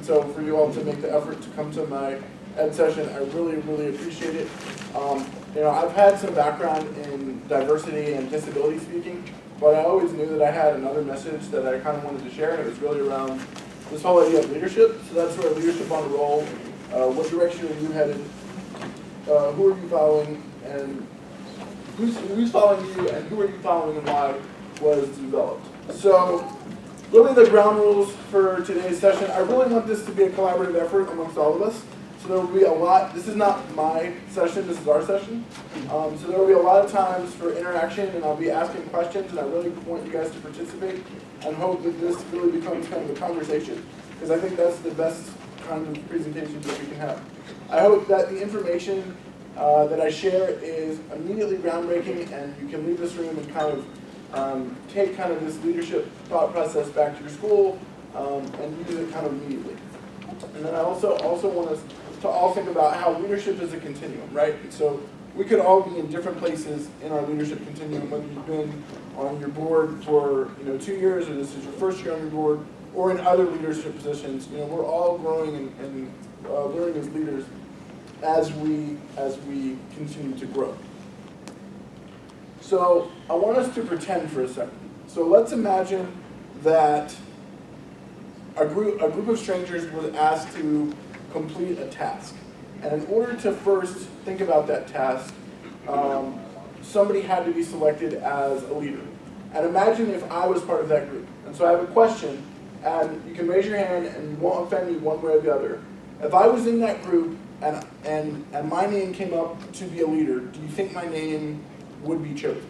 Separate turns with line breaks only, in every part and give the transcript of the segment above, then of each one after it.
so for you all to make the effort to come to my ed session, I really, really appreciate it. I've had some background in diversity and disability speaking, but I always knew that I had another message that I kind of wanted to share, and it was really around this whole idea of leadership. So that's where leadership on a roll, what direction are you headed, who are you following, and who's following you, and who are you following, and why was developed. So really the ground rules for today's session, I really want this to be a collaborative effort amongst all of us. So there will be a lot, this is not my session, this is our session. So there will be a lot of times for interaction, and I'll be asking questions, and I really want you guys to participate and hope that this really becomes kind of a conversation, because I think that's the best kind of presentation that we can have. I hope that the information that I share is immediately groundbreaking, and you can leave this room and kind of take kind of this leadership thought process back to your school and use it kind of immediately. And then I also want us to all think about how leadership is a continuum, right? And so we could all be in different places in our leadership continuum, whether you've been on your board for 2 years, or this is your first year on your board, or in other leadership positions. We're all growing and learning as leaders as we continue to grow. So I want us to pretend for a second. So let's imagine that a group of strangers was asked to complete a task. And in order to first think about that task, somebody had to be selected as a leader. And imagine if I was part of that group. And so I have a question, and you can raise your hand, and you won't offend me one way or the other. If I was in that group and my name came up to be a leader, do you think my name would be chosen?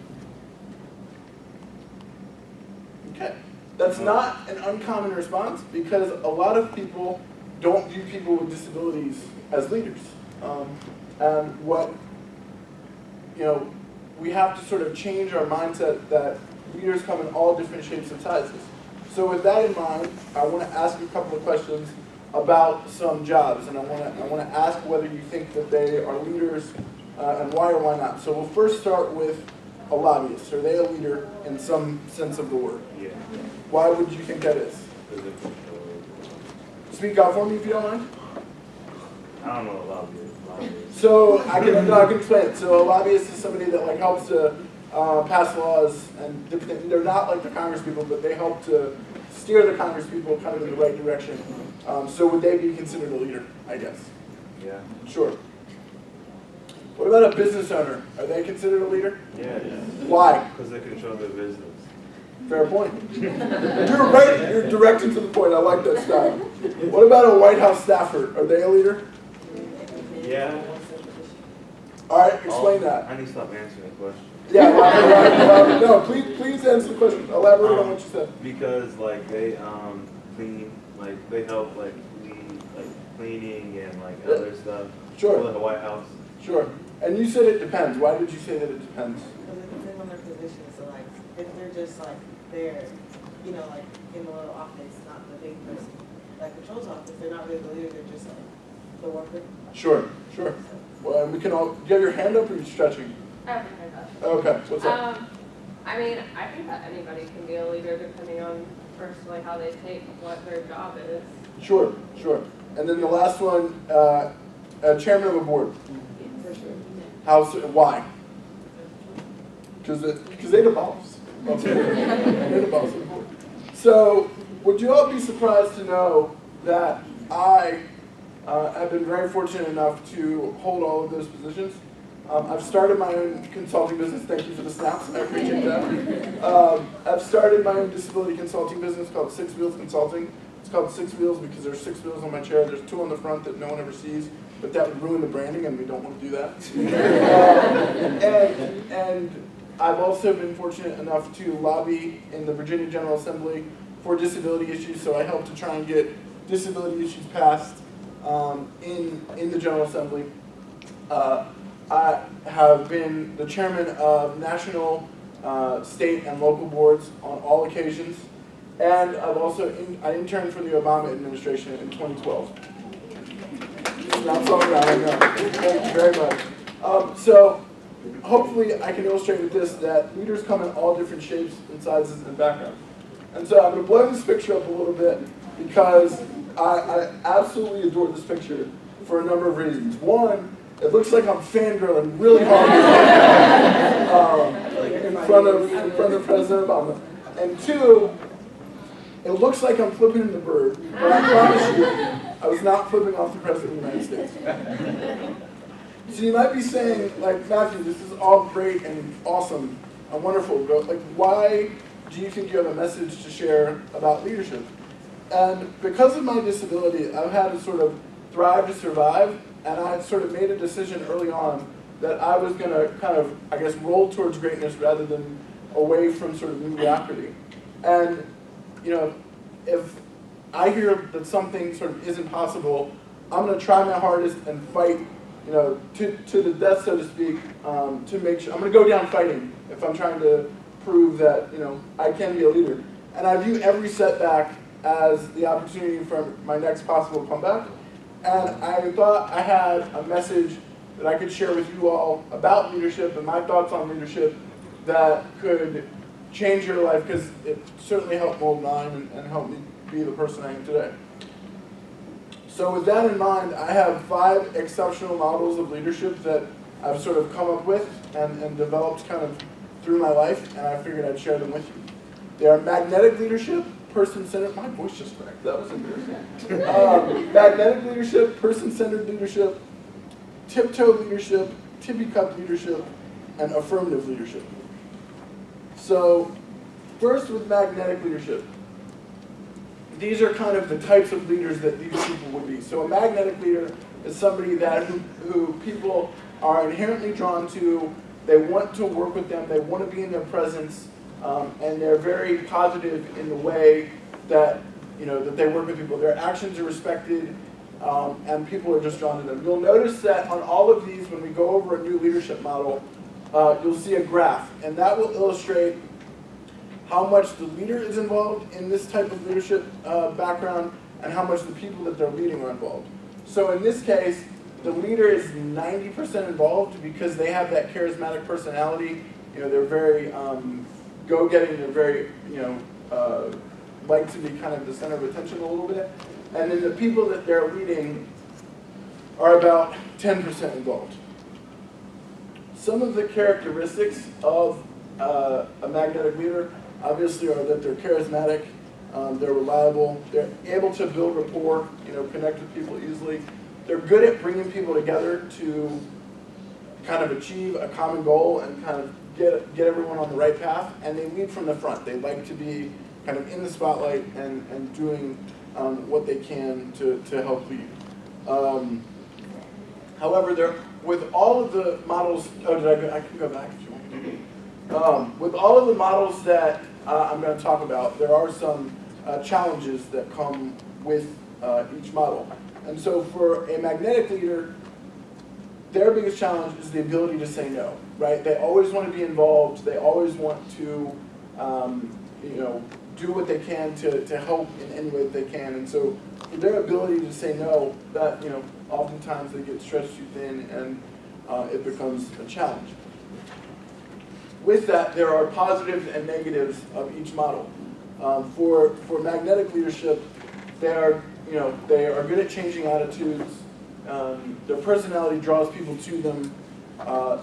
Okay. That's not an uncommon response, because a lot of people don't view people with disabilities as leaders. And we have to sort of change our mindset that leaders come in all different shapes and sizes. So with that in mind, I want to ask you a couple of questions about some jobs, and I want to ask whether you think that they are leaders and why or why not. So we'll first start with a lobbyist. Are they a leader in some sense of the word?
Yeah.
Why would you think that is? Speak out for me if you don't mind.
I don't know a lobbyist.
So I can explain it. So a lobbyist is somebody that helps to pass laws and different things. They're not like the Congress people, but they help to steer the Congress people kind of in the right direction. So would they be considered a leader, I guess?
Yeah.
Sure. What about a business owner? Are they considered a leader?
Yeah.
Why?
Because they control their business.
Fair point. You're right. You're direct and to the point. I like that style. What about a White House staffer? Are they a leader?
Yeah.
All right, explain that.
I need to stop answering the question.
Yeah, elaborate. No, please answer the question. Elaborate on what you said.
Because they clean, they help clean, cleaning and other stuff.
Sure.
For the White House.
Sure. And you said it depends. Why did you say that it depends?
Because it depends on their position. So if they're just there, in the little office, not the big person, control's office, they're not really the leader. They're just the worker.
Sure. Well, we can all. Do you have your hand up, or are you stretching?
I have my hand up.
Okay. What's up?
I think that anybody can be a leader depending on personally how they take what their job is.
Sure. And then the last one, chairman of a board.
For sure.
Why? Because they're the boss. They're the boss of the board. So, would you all be surprised to know that I have been very fortunate enough to hold all of those positions? I've started my own consulting business. Thank you for the snaps. I appreciate that. I've started my own disability consulting business called Six Wheels Consulting. It's called Six Wheels because there's 6 wheels on my chair. There's 2 on the front that no one ever sees, but that would ruin the branding, and we don't want to do that. And I've also been fortunate enough to lobby in the Virginia General Assembly for disability issues, so I help to try and get disability issues passed in the General Assembly. I have been the chairman of national, state, and local boards on all occasions, and I've also I interned for the Obama administration in 2012. Not so around, I know. Thank you very much. So hopefully I can illustrate with this that leaders come in all different shapes and sizes and backgrounds. And so I'm going to blow this picture up a little bit because I absolutely adore this picture for a number of reasons. One, it looks like I'm fangirling really hard in front of President Obama. And two, it looks like I'm flipping the bird, but I promise you, I was not flipping off the President of the United States. So you might be saying, like, Matthew, this is all great and awesome and wonderful, but like, why do you think you have a message to share about leadership? And because of my disability, I've had to sort of thrive to survive, and I had sort of made a decision early on that I was going to kind of, I guess, roll towards greatness rather than away from sort of mediocrity. And, you know, if I hear that something sort of isn't possible, I'm going to try my hardest and fight, you know, to the death, so to speak, to make sure, I'm going to go down fighting if I'm trying to prove that, you know, I can be a leader. And I view every setback as the opportunity for my next possible comeback. And I thought I had a message that I could share with you all about leadership and my thoughts on leadership that could change your life, because it certainly helped mold mine and helped me be the person I am today. So with that in mind, I have 5 exceptional models of leadership that I've sort of come up with and developed kind of through my life, and I figured I'd share them with you. They are magnetic leadership, person-centered, my voice just cracked, that was embarrassing. Magnetic leadership, person-centered leadership, tiptoe leadership, tippy cup leadership, and affirmative leadership. So first with magnetic leadership. These are kind of the types of leaders that these people would be. So a magnetic leader is somebody that who people are inherently drawn to. They want to work with them. They want to be in their presence, and they're very positive in the way that, you know, that they work with people. Their actions are respected, and people are just drawn to them. You'll notice that on all of these, when we go over a new leadership model, you'll see a graph, and that will illustrate how much the leader is involved in this type of leadership background and how much the people that they're leading are involved. So in this case, the leader is 90% involved because they have that charismatic personality. You know, they're very go-getting, they're very, you know, like to be kind of the center of attention a little bit. And then the people that they're leading are about 10% involved. Some of the characteristics of a magnetic leader obviously are that they're charismatic, they're reliable, they're able to build rapport, you know, connect with people easily. They're good at bringing people together to kind of achieve a common goal and kind of get everyone on the right path, and they lead from the front. They like to be kind of in the spotlight and doing what they can to help lead. However, with all of the models, I can go back if you want me to. With all of the models that I'm going to talk about, there are some challenges that come with each model. And so for a magnetic leader, their biggest challenge is the ability to say no, right? They always want to be involved. They always want to, you know, do what they can to help in any way that they can. And so for their ability to say no, that, you know, oftentimes they get stretched too thin and it becomes a challenge. With that, there are positives and negatives of each model. For magnetic leadership, they are good at changing attitudes. Their personality draws people to them.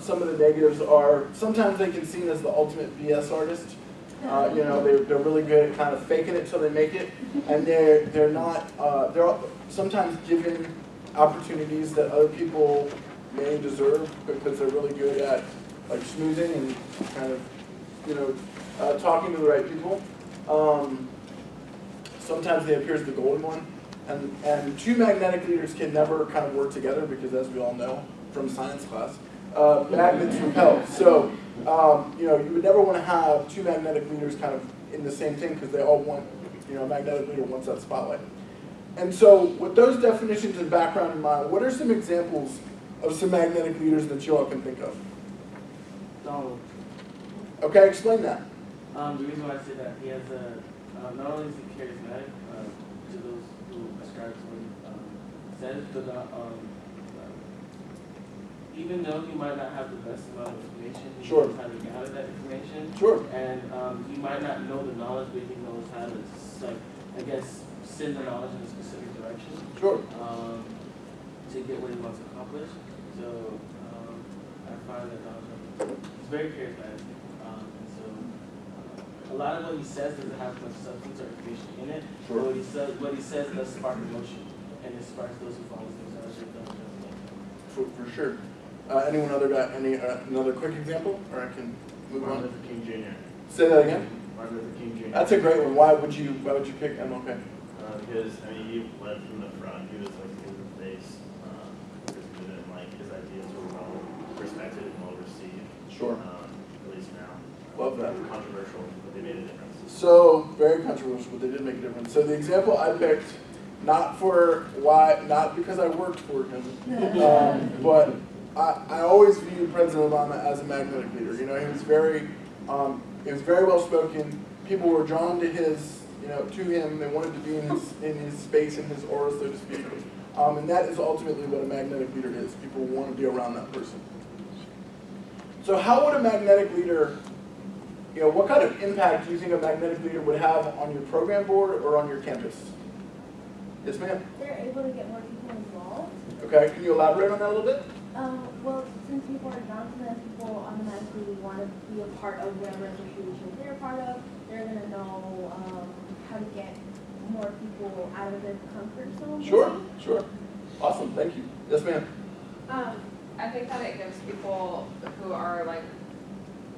Some of the negatives are sometimes they can be seen as the ultimate BS artist. You know, they're really good at kind of faking it till they make it, and they're sometimes given opportunities that other people may deserve because they're really good at like snoozing and kind of, you know, talking to the right people. Sometimes they appear as the golden one. And two magnetic leaders can never kind of work together because, as we all know from science class, magnets repel. So, you know, you would never want to have two magnetic leaders kind of in the same thing because they all want, you know, a magnetic leader wants that spotlight. And so with those definitions and background in mind, what are some examples of some magnetic leaders that you all can think of?
Donald.
Okay, explain that.
The reason why I say that, he has not only is he charismatic to those who ascribe to what he says, but even though he might not have the best amount of information, he knows how to gather that information. Sure. And he might not know the knowledge, but he knows how to, like, I guess, send the knowledge in a specific direction.
Sure.
To get what he wants accomplished. So I find that he's very charismatic. And so a lot of what he says doesn't have much substance or information in it.
Sure.
But what he says does spark emotion, and it sparks those who follow things. So I should
For sure. Anyone other got another quick example, or I can move
Martin
on?
Luther King Jr.
Say that again.
Martin Luther King Jr.
That's a great one. Why would you pick MLK?
Because I mean, he led from the front. He was like in the face. And like his ideas were well respected and well received.
Sure.
At least now.
Love that.
Controversial, but they made a difference.
So very controversial, but they did make a difference. So the example I picked, not because I worked for him, but I always viewed President Obama as a magnetic leader. You know, he was very well spoken. People were drawn to to him. They wanted to be in his space, in his aura, so to speak. And that is ultimately what a magnetic leader is. People want to be around that person. So how would a magnetic leader, what kind of impact do you think a magnetic leader would have on your program board or on your campus? Yes, ma'am?
They're able to get more people involved.
Okay, can you elaborate on that a little bit?
Well, since people are drawn to them, people automatically want to be a part of whatever association they're a part of. They're going to know how to get more people out of their comfort zone.
Sure. Awesome, thank you. Yes, ma'am?
I think that it gives people who are like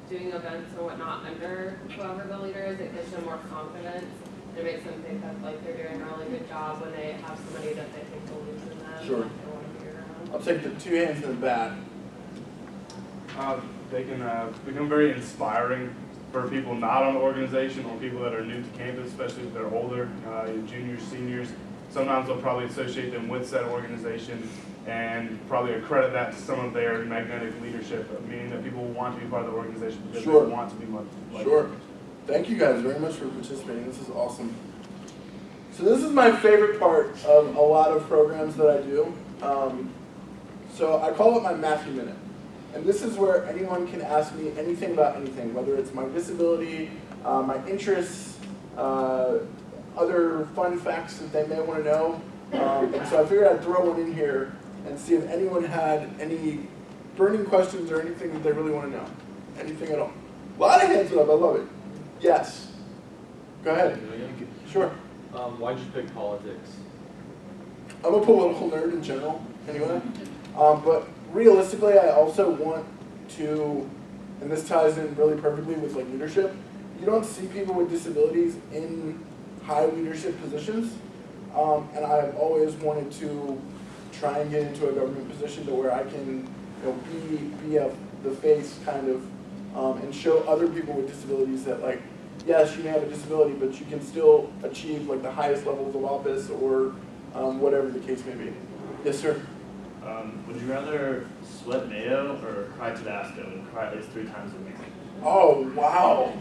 doing events and whatnot under whoever the leader is, it gives them more confidence. It makes them think that like they're doing a really good job when they have somebody that they think believes in them.
Sure.
And they want to be around.
I'll take the two hands in the back.
They can become very inspiring for people not on the organization or people that are new to campus, especially if they're older, juniors, seniors. Sometimes they'll probably associate them with said organization and probably accredit that to some of their magnetic leadership, meaning that people want to be part of the organization because
Sure.
they want to be like
Sure. Thank you guys very much for participating. This is awesome. So this is my favorite part of a lot of programs that I do. So I call it my Matthew Minute. And this is where anyone can ask me anything about anything, whether it's my disability, my interests, other fun facts that they may want to know. And so I figured I'd throw one in here and see if anyone had any burning questions or anything that they really want to know. Anything at all. A lot of hands up, I love it. Yes. Go ahead. Sure.
Why'd you pick politics?
I'm a political nerd in general, anyway. But realistically, I also want to, and this ties in really perfectly with like leadership, you don't see people with disabilities in high leadership positions. And I've always wanted to try and get into a government position to where I can be the face kind of, and show other people with disabilities that like, yes, you may have a disability, but you can still achieve like the highest levels of office or whatever the case may be. Yes, sir.
Would you rather sweat mayo or cry Tabasco and cry at least 3 times a week?
Oh, wow.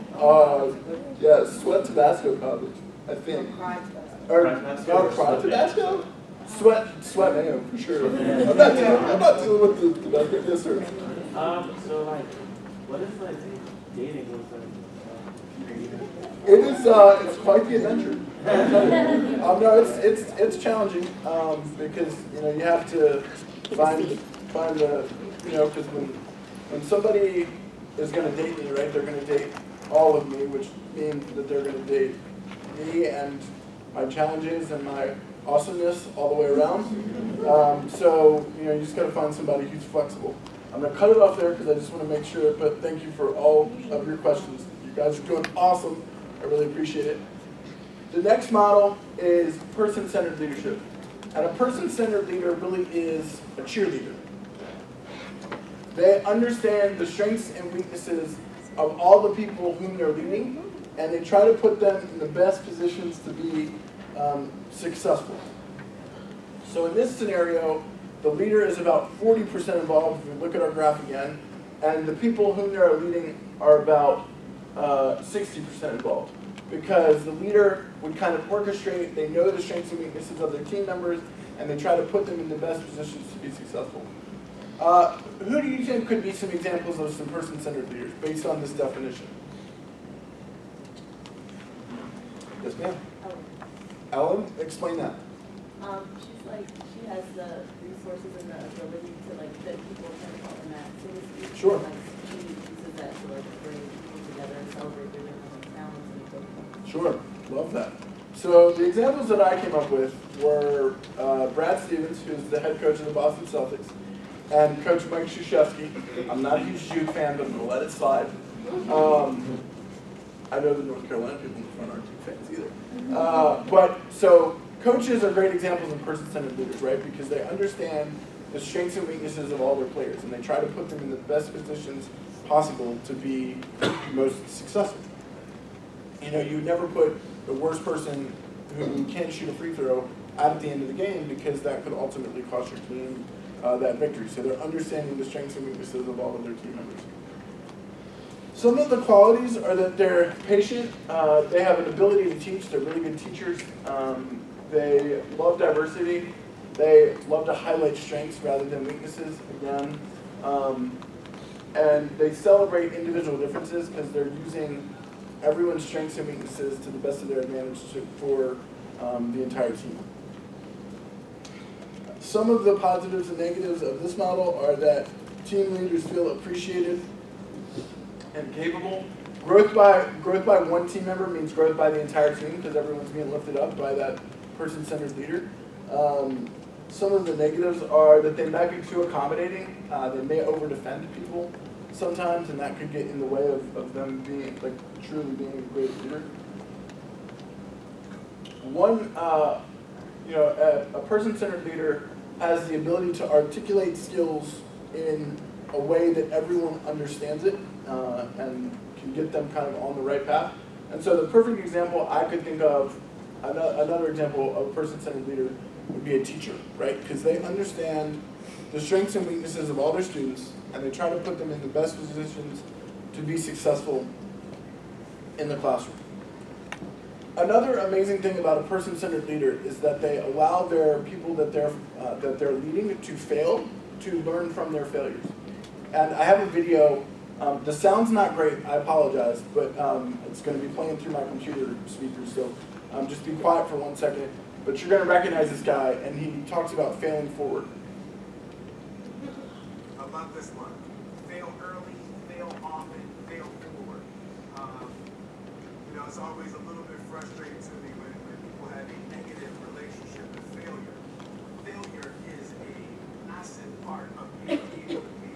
Yeah, sweat Tabasco probably, I think.
Cry Tabasco.
Or,
Cry Tabasco
no,
or
cry
sweat
Tabasco? Sweat mayo, for sure. I'm not dealing with the Tabasco. Yes, sir.
So like, what is like dating with
It is, it's quite the adventure. No, it's challenging, because, you have to find the, because when somebody is going to date me, right, they're going to date all of me, which means that they're going to date me and my challenges and my awesomeness all the way around. So, you just got to find somebody who's flexible. I'm going to cut it off there because I just want to make sure, but thank you for all of your questions. You guys are doing awesome. I really appreciate it. The next model is person-centered leadership. And a person-centered leader really is a cheerleader. They understand the strengths and weaknesses of all the people whom they're leading, and they try to put them in the best positions to be successful. So in this scenario, the leader is about 40% involved, if we look at our graph again, and the people whom they are leading are about 60% involved. Because the leader would kind of orchestrate, they know the strengths and weaknesses of their team members, and they try to put them in the best positions to be successful. Who do you think could be some examples of some person-centered leaders based on this definition? Yes, ma'am. Ellen, explain that.
She's like, she has the resources and the ability to like fit people kind of on the mat, so to speak.
Sure.
Like, she uses that to like bring people together and celebrate their different talents and abilities.
Sure, love that. So the examples that I came up with were Brad Stevens, who's the head coach of the Boston Celtics, and Coach Mike Krzyzewski. I'm not a huge Duke fan, but I'm going to let it slide. I know the North Carolina people in the front aren't Duke fans either. But so coaches are great examples of person-centered leaders, right? Because they understand the strengths and weaknesses of all their players, and they try to put them in the best positions possible to be most successful. You know, you never put the worst person who can't shoot a free throw out at the end of the game, because that could ultimately cost your team that victory. So they're understanding the strengths and weaknesses of all of their team members. Some of the qualities are that they're patient, they have an ability to teach, they're really good teachers, they love diversity, they love to highlight strengths rather than weaknesses, again, and they celebrate individual differences because they're using everyone's strengths and weaknesses to the best of their advantage for the entire team. Some of the positives and negatives of this model are that team leaders feel appreciated and capable. Growth by one team member means growth by the entire team, because everyone's being lifted up by that person-centered leader. Some of the negatives are that they might be too accommodating. They may over-defend people sometimes, and that could get in the way of them being, like, truly being a great leader. A person-centered leader has the ability to articulate skills in a way that everyone understands it and can get them kind of on the right path. And so the perfect example I could think of, another example of a person-centered leader would be a teacher, right? Because they understand the strengths and weaknesses of all their students, and they try to put them in the best positions to be successful in the classroom. Another amazing thing about a person-centered leader is that they allow their people that they're leading to fail, to learn from their failures. And I have a video. The sound's not great, I apologize, but it's going to be playing through my computer speakers, so just be quiet for 1 second. But you're going to recognize this guy, and he talks about failing forward.
I love this one. Fail early, fail often, fail forward. It's always a little bit frustrating to me when people have a negative relationship with failure. Failure is a massive part of being able to be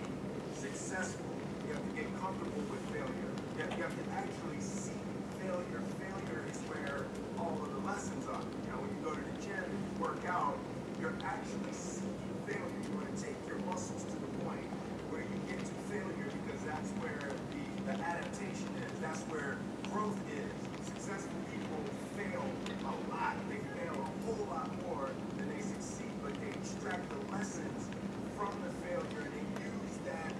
successful. You have to get comfortable with failure. You have to actually see failure. Failure is where all of the lessons are. When you go to the gym and you work out, you're actually seeking failure. You want to take your muscles to the point where you get to failure, because that's where the adaptation is. That's where growth is. Successful people fail a lot. They fail a whole lot more than they succeed, but they extract the lessons from the failure, and they use that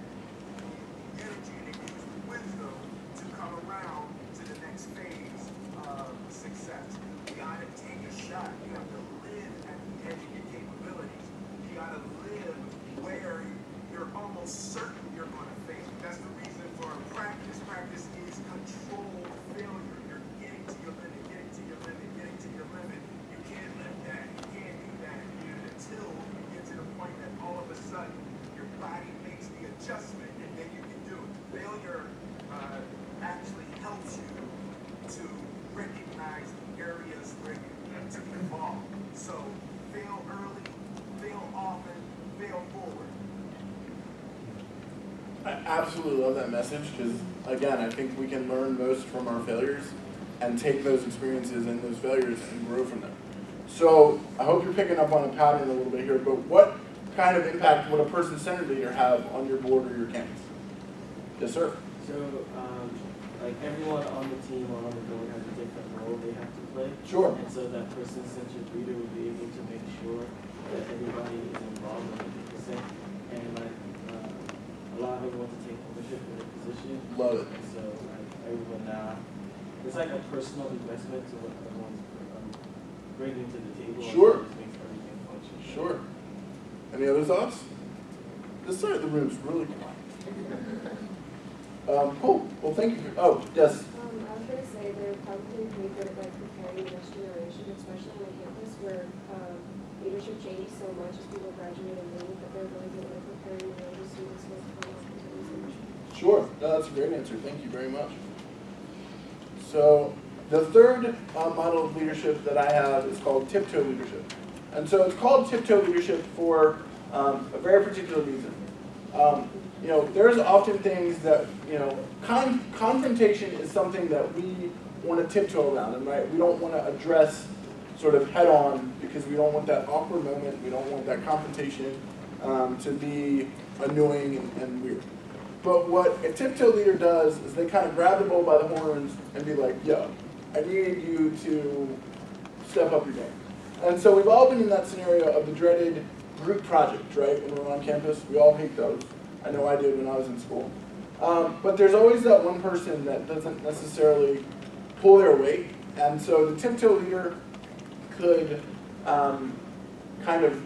energy and they use the wisdom to come around to the next phase of success. You gotta take a shot. You have to live at the edge of your capabilities. You gotta live where you're almost certain you're gonna fail. That's the reason for practice. Practice is controlled failure. You're getting to your limit, getting to your limit, getting to your limit. You can't lift that. You can't do that. Until you get to the point that all of a sudden your body makes the adjustment, and then you can do it. Failure actually helps you to recognize the areas where you need to evolve. So fail early, fail often, fail forward.
I absolutely love that message, because, again, I think we can learn most from our failures and take those experiences and those failures and grow from them. So I hope you're picking up on a pattern a little bit here, but what kind of impact would a person-centered leader have on your board or your campus? Yes, sir.
So, like everyone on the team or on the board has a different role they have to play.
Sure.
And so that person-centered leader will be able to make sure that everybody is involved 100%. And like allow everyone to take ownership of their position.
Love it.
And so like everyone now, it's like a personal investment to what everyone's bringing to the table.
Sure.
And it just makes everything function.
Sure. Any other thoughts? This side of the room's really quiet. Cool. Well, thank you. Oh, yes.
I was going to say they're probably pretty good at like preparing the next generation, especially on campus where
leadership changes so much as people graduate and leave, that they're really good at preparing the students with opportunities.
Sure, no, that's a great answer, thank you very much. So, the third model of leadership that I have is called Tiptoe Leadership. And so it's called Tiptoe Leadership for a very particular reason. There's often things that, confrontation is something that we want to tiptoe around, and right, we don't want to address sort of head on because we don't want that awkward moment, we don't want that confrontation to be annoying and weird. But what a tiptoe leader does is they kind of grab the bull by the horns and be like, yo, I need you to step up your game. And so we've all been in that scenario of the dreaded group project, right, when we're on campus. We all hate those. I know I did when I was in school. But there's always that one person that doesn't necessarily pull their weight. And so the tiptoe leader could kind of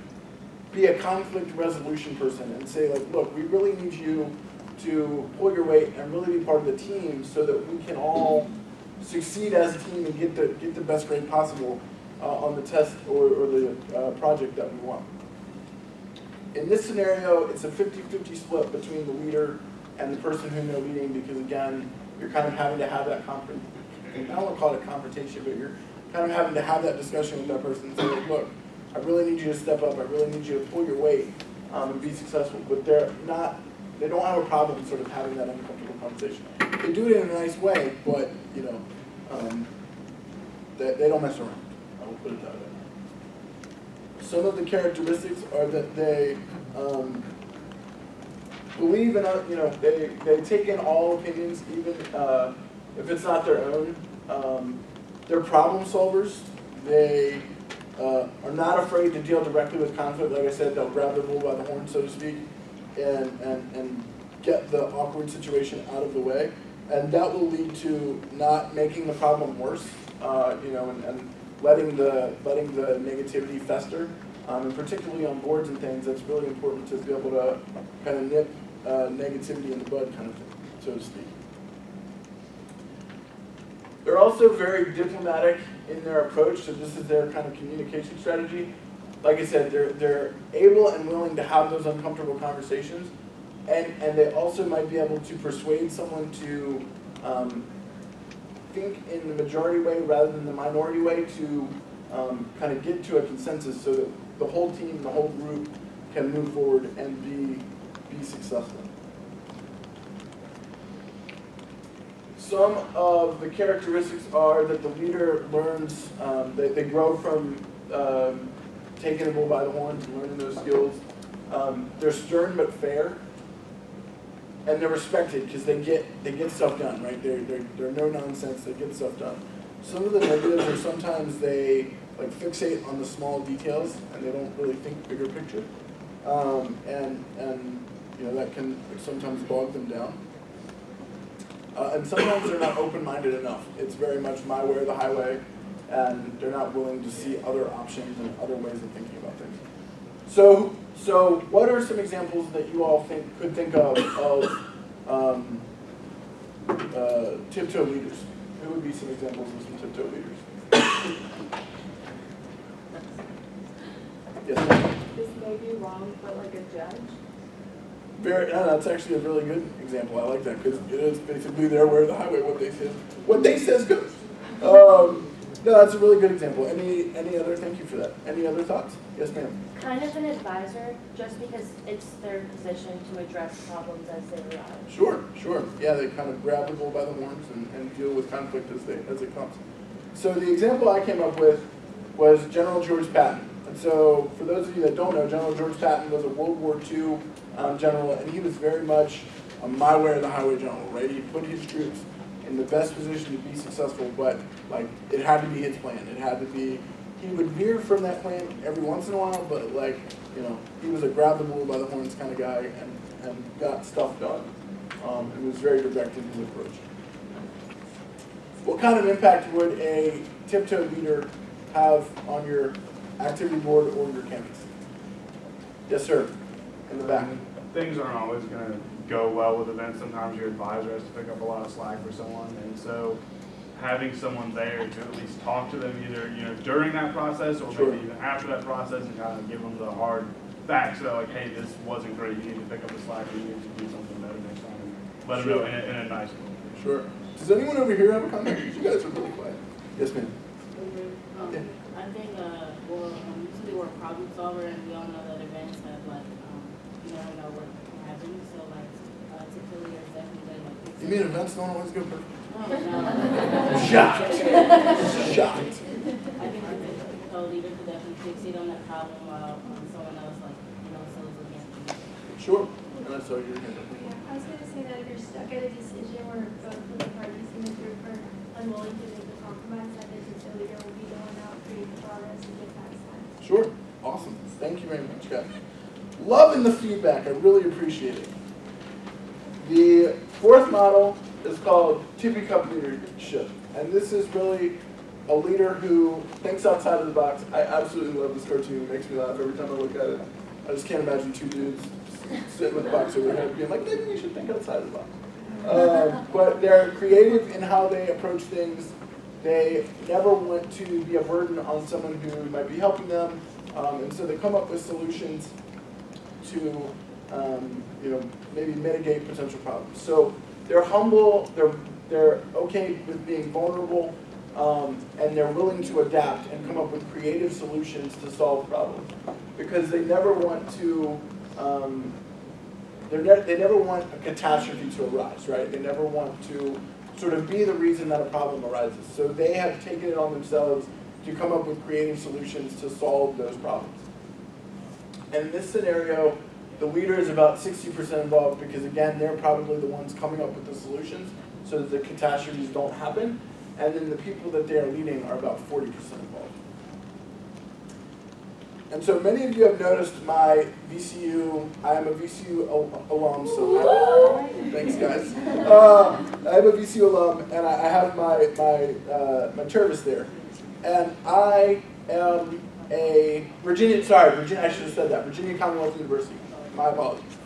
be a conflict resolution person and say, like, look, we really need you to pull your weight and really be part of the team so that we can all succeed as a team and get the best grade possible on the test or the project that we want. In this scenario, it's a 50-50 split between the leader and the person whom they're leading because, again, you're kind of having to have that I don't want to call it a confrontation, but you're kind of having to have that discussion with that person and say, like, look, I really need you to step up, I really need you to pull your weight and be successful. But they don't have a problem sort of having that uncomfortable conversation. They do it in a nice way, but, they don't mess around. I will put it that way. Some of the characteristics are that they believe in, they take in all opinions, even if it's not their own. They're problem solvers. They are not afraid to deal directly with conflict. Like I said, they'll grab the bull by the horn, so to speak, and get the awkward situation out of the way. And that will lead to not making the problem worse, and letting the negativity fester. And particularly on boards and things, that's really important to be able to kind of nip negativity in the bud, kind of thing, so to speak. They're also very diplomatic in their approach, so this is their kind of communication strategy. Like I said, they're able and willing to have those uncomfortable conversations, and they also might be able to persuade someone to think in the majority way rather than the minority way to kind of get to a consensus so that the whole team, the whole group can move forward and be successful. Some of the characteristics are that the leader learns, they grow from taking the bull by the horns and learning those skills. They're stern but fair, and they're respected because they get stuff done, right? They're no nonsense, they get stuff done. Some of the negatives are sometimes they fixate on the small details and they don't really think bigger picture, and that can sometimes bog them down. And sometimes they're not open-minded enough. It's very much my way or the highway, and they're not willing to see other options and other ways of thinking about things. So what are some examples that you all could think of tiptoe leaders? Who would be some examples of some tiptoe leaders? Yes, ma'am.
This may be wrong, but like a judge?
That's actually a really good example. I like that because it is basically their way or the highway. What they says goes. No, that's a really good example. Any other? Thank you for that. Any other thoughts? Yes, ma'am.
Kind of an advisor, just because it's their position to address problems as they arise.
Sure. Yeah, they kind of grab the bull by the horns and deal with conflict as it comes. So the example I came up with was General George Patton. And so for those of you that don't know, General George Patton was a World War II general, and he was very much a my way or the highway general, right? He put his troops in the best position to be successful, but it had to be his plan. It had to be, he would veer from that plan every once in a while, but he was a grab the bull by the horns kind of guy and got stuff done. And was very direct in his approach. What kind of impact would a tiptoe leader have on your activity board or your campus? Yes, sir. In the back.
Things aren't always going to go well with events. Sometimes your advisor has to pick up a lot of slack for someone, and so having someone there to at least talk to them either, during that process or
Sure.
maybe even after that process and kind of give them the hard facts that like, hey, this wasn't great, you need to pick up the slack or you need to do something better next time. And let them know in a nice way.
Sure. Does anyone over here have a comment? You guys are really quiet. Yes, ma'am. Yeah.
I think, usually we're a problem solver, and we all know that events have you never know what can happen. So Tiptoe Leader is definitely like.
You mean events don't always go perfect?
No.
Shocked. Shocked.
I think the Tiptoe Leader could definitely succeed on that problem while someone else still is looking at it.
Sure. And that's all you're going to do.
Yeah, I was gonna say that if you're stuck at a decision where both of the parties in the group are unwilling to make a compromise, that the Tiptoe Leader will be the one that will create the progress and get past that.
Sure. Awesome. Thank you very much, guys. Loving the feedback. I really appreciate it. The fourth model is called Tippy Cup Leadership. And this is really a leader who thinks outside of the box. I absolutely love this cartoon. It makes me laugh every time I look at it. I just can't imagine two dudes sitting with a box over their head being like, maybe we should think outside of the box. But they're creative in how they approach things. They never want to be a burden on someone who might be helping them. And so they come up with solutions to maybe mitigate potential problems. So they're humble, they're okay with being vulnerable, and they're willing to adapt and come up with creative solutions to solve problems. Because they never want to, they never want a catastrophe to arise, right? They never want to sort of be the reason that a problem arises. So they have taken it on themselves to come up with creative solutions to solve those problems. And in this scenario, the leader is about 60% involved because, again, they're probably the ones coming up with the solutions so that the catastrophes don't happen. And then the people that they are leading are about 40% involved. And so many of you have noticed my VCU, I am a VCU alum, so thanks guys. I am a VCU alum and I have my Tervis there. And I am a Virginia, I should have said that, Virginia Commonwealth University. My apologies.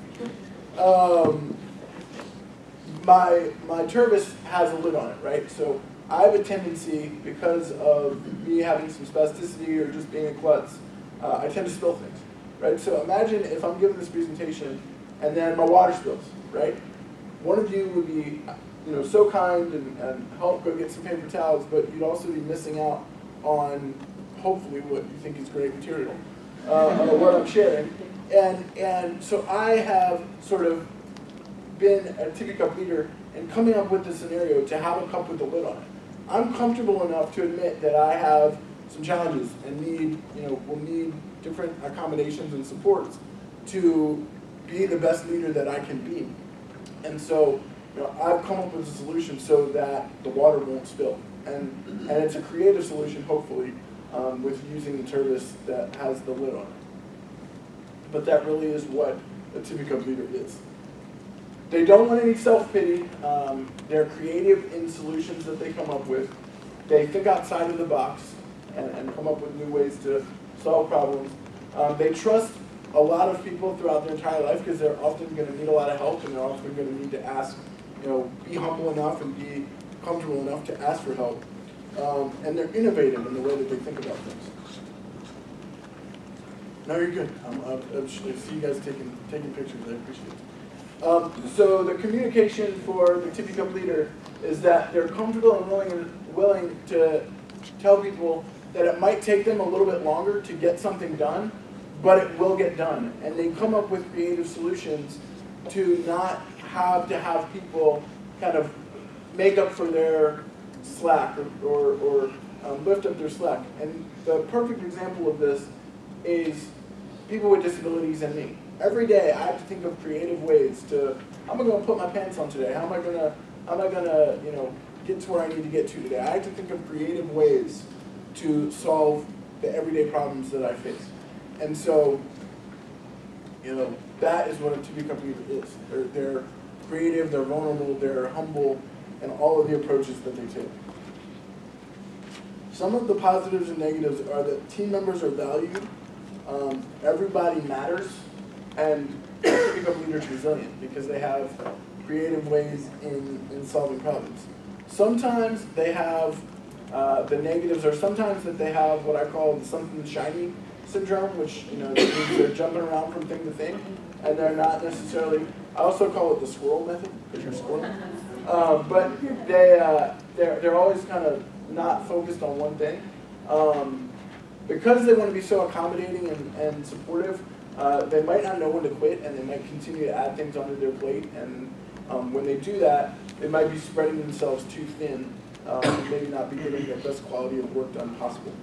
My Tervis has a lid on it, right? So I have a tendency, because of me having some spasticity or just being a klutz, I tend to spill things, right? So imagine if I'm giving this presentation and then my water spills, right? One of you would be, so kind and help go get some paper towels, but you'd also be missing out on hopefully what you think is great material, or what I'm sharing. And so I have sort of been a Tippy Cup leader and coming up with this scenario to have a cup with a lid on it. I'm comfortable enough to admit that I have some challenges and will need different accommodations and supports to be the best leader that I can be. And so, I've come up with a solution so that the water won't spill. And it's a creative solution, hopefully, with using the Tervis that has the lid on it. But that really is what a Tippy Cup leader is. They don't want any self-pity. They're creative in solutions that they come up with. They think outside of the box and come up with new ways to solve problems. They trust a lot of people throughout their entire life because they're often going to need a lot of help and they're often going to need to ask, be humble enough and be comfortable enough to ask for help. And they're innovative in the way that they think about things. No, you're good. I see you guys taking pictures. I appreciate it. So the communication for the Tippy Cup leader is that they're comfortable and willing to tell people that it might take them a little bit longer to get something done, but it will get done. And they come up with creative solutions to not have to have people kind of make up for their slack or lift up their slack. And the perfect example of this is people with disabilities and me. Every day I have to think of creative ways to, how am I going to put my pants on today? How am I going to get to where I need to get to today? I have to think of creative ways to solve the everyday problems that I face. And so, that is what a Tippy Cup leader is. They're creative, they're vulnerable, they're humble, and all of the approaches that they take. Some of the positives and negatives are that team members are valued, everybody matters, and Tippy Cup leaders are resilient because they have creative ways in solving problems. Sometimes they have the negatives, or sometimes that they have what I call the something shiny syndrome, which, you know, that means they're jumping around from thing to thing, and they're not necessarily, I also call it the squirrel method, because you're a squirrel. But they're always kind of not focused on one thing. Because they want to be so accommodating and supportive, they might not know when to quit, and they might continue to add things onto their plate, and when they do that, they might be spreading themselves too thin, and maybe not be getting the best quality of work done possible.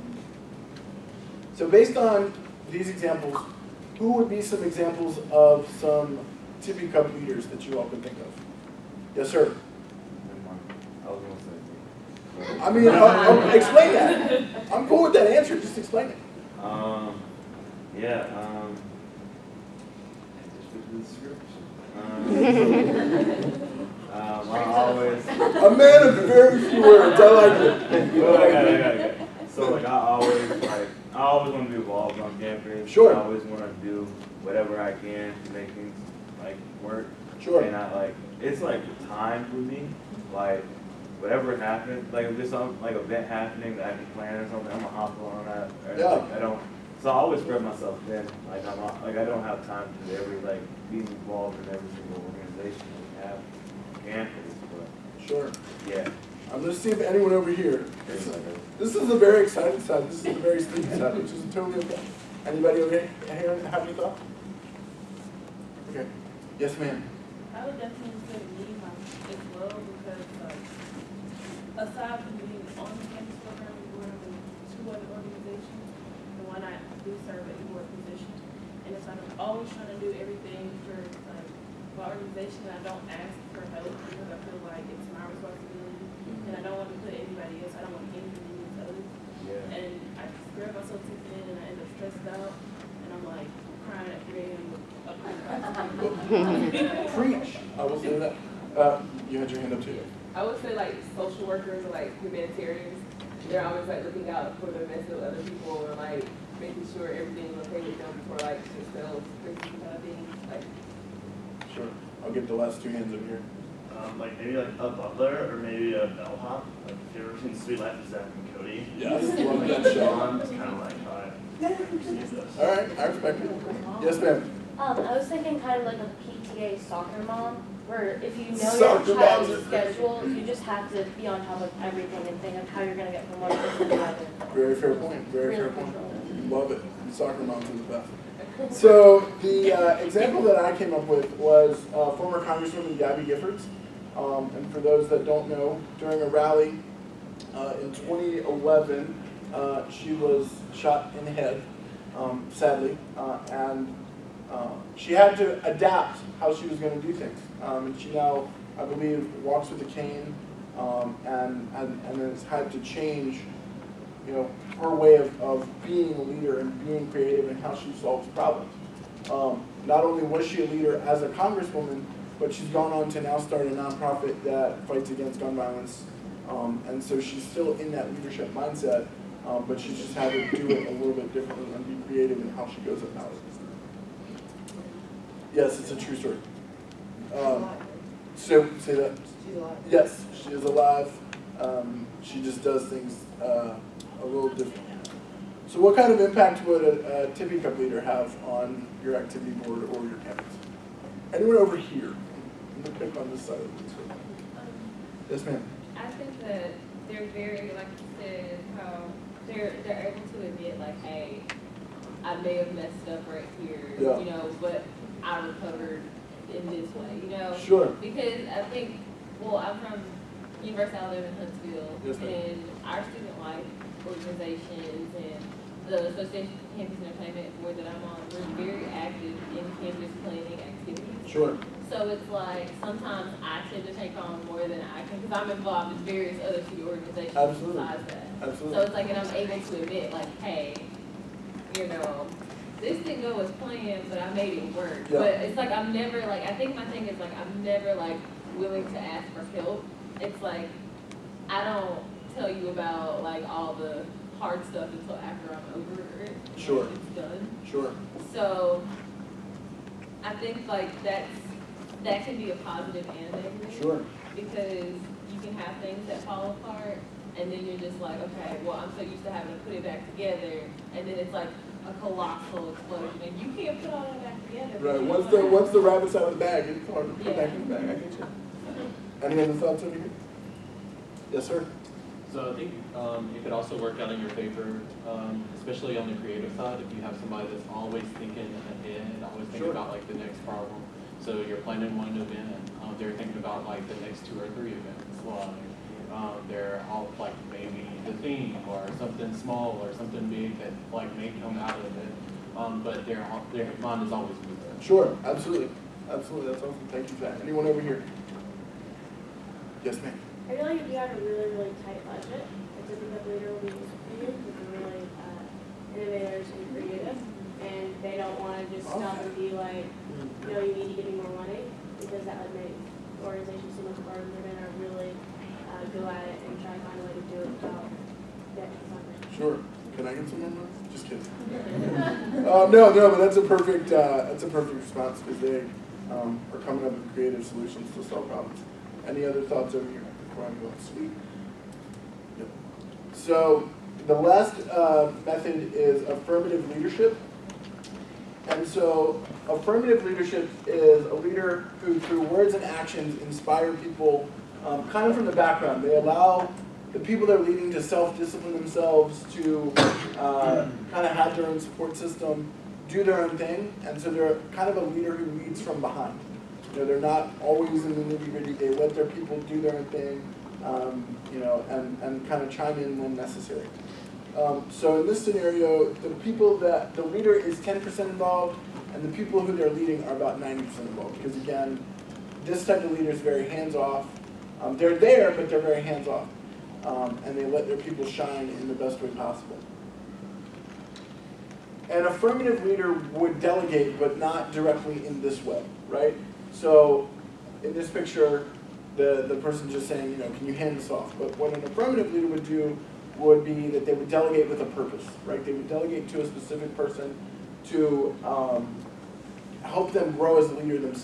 So based on these examples, who would be some examples of some Tippy Cup leaders that you all could think of? Yes, sir.
I was gonna say.
I mean, explain that. I'm cool with that answer. Just explain it.
Just look at the description. I always.
A man of very few words. I like it.
Well, I got it. So like I always want to be involved on campus.
Sure.
I always want to do whatever I can to make things like work.
Sure.
And it's like time for me. Like whatever happens, like if there's some like event happening that I can plan or something, I'm gonna hop on that.
Yeah.
I don't. So I always spread myself thin. Like I don't have time to be involved in every single organization we have on campus. But
Sure.
yeah.
I'm going to see if anyone over here. This is the very excited side. This is the very sleepy side, which is totally okay. Anybody over here have any thoughts? Okay. Yes, ma'am.
I would definitely say me as well because aside from being on the campus program, we're in two other organizations. The one I do serve at the board position, and it's like I'm always trying to do everything for like my organization. I don't ask for help because I feel like it's my responsibility, and I don't want to put anybody else. I don't want anything to do with others.
Yeah.
And I spread myself too thin, and I end up stressed out, and I'm like crying at 3 a.m.
Preach. I will say that. You had your hand up too.
I would say like social workers or like humanitarians, they're always like looking out for the best of other people or like making sure everything is okay with them before like themselves being like.
Sure. I'll get the last two hands over here.
Like maybe like a butler or maybe a bellhop. Like if you ever seen Sweet Life of Zach and Cody.
Yes, love that show.
Sean, it's kind of like how I perceive this.
All right, I respect it. Yes, ma'am.
I was thinking kind of like a PTA soccer mom, where if you know
Soccer
your
moms
child's
are
schedule, you just have to be on top of everything and think of how you're going to get from one person to another.
Very fair point. Very
Really
fair point.
control.
Love it. Soccer moms are the best. So the example that I came up with was former Congresswoman Gabby Giffords. And for those that don't know, during a rally in 2011, she was shot in the head, sadly, and she had to adapt how she was going to do things. And she now, I believe, walks with a cane and has had to change, you know, her way of being a leader and being creative and how she solves problems. Not only was she a leader as a congresswoman, but she's gone on to now start a nonprofit that fights against gun violence. And so she's still in that leadership mindset, but she's just had to do it a little bit differently and be creative in how she goes about it. Yes, it's a true story. So say that.
She's alive.
Yes, she is alive. She just does things a little different. So what kind of impact would a Tippy Cup leader have on your activity board or your campus? Anyone over here? I'm going to pick on this side of the table. Yes, ma'am.
I think that they're very, like you said, how they're able to admit like, hey, I may have messed up right here,
Yeah.
you know, but I recovered in this way, you know?
Sure.
Because I think, well, I'm from University of Alabama in Huntsville,
Yes, ma'am.
and our student life organizations and the Association for Campus Entertainment board that I'm on, we're very active in campus planning activities.
Sure.
So it's like sometimes I tend to take on more than I can, because I'm involved in various other city organizations
Absolutely.
besides that.
Absolutely.
So it's like, and I'm able to admit, like, hey, you know, this didn't go as planned, but I made it work.
Yeah.
But it's like I'm never like, I think my thing is like I'm never like willing to ask for help. It's like I don't tell you about like all the hard stuff until after I'm over it.
Sure.
It's done.
Sure.
So I think like that can be a positive and negative.
Sure.
Because you
can have things that fall apart, and then you're just like, okay, well, I'm so used to having to put it back together, and then it's like a colossal explosion, and you can't put all that back together.
Right,
because
once
you don't
the rabbit's out of the bag, it's hard to put back in the bag, I get you. Any other thoughts over here? Yes, sir?
So I think it could also work out in your favor, especially on the creative side, if you have somebody that's always thinking ahead, always thinking
Sure.
about like the next problem. So you're planning one event, they're thinking about like the next 2 or 3 events. Like they're all like maybe the theme or something small or something big that like may come out of it. But their mind is always moving.
Sure, absolutely. Absolutely, that's awesome. Thank you for that. Anyone over here? Yes, ma'am.
I feel like if you had a really, really tight budget, a typical leader will be used to you, because they're really innovators and creative, and they don't want to just stop and be like, no, you need to give me more money, because that would make the organization so much harder. They're going to really go at it and try to find a way to do it without that funding.
Sure. Can I get some more money? Just kidding. No, but that's a perfect response, because they are coming up with creative solutions to solve problems. Any other thoughts over here before I go on? Sweet. Yep. So the last method is affirmative leadership. And so affirmative leadership is a leader who, through words and actions, inspire people kind of from the background. They allow the people they're leading to self-discipline themselves, to kind of have their own support system, do their own thing, and so they're kind of a leader who leads from behind. You know, they're not always in the nitty-gritty. They let their people do their own thing, you know, and kind of chime in when necessary. So in this scenario, the leader is 10% involved, and the people who they're leading are about 90% involved, because again, this type of leader is very hands-off. They're there, but they're very hands-off. And they let their people shine in the best way possible. An affirmative leader would delegate, but not directly in this way, right? So in this picture, the person's just saying, you know, can you hand this off? But what an affirmative leader would do would be that they would delegate with a purpose, right? They would delegate to a specific person to help them grow as a leader themselves.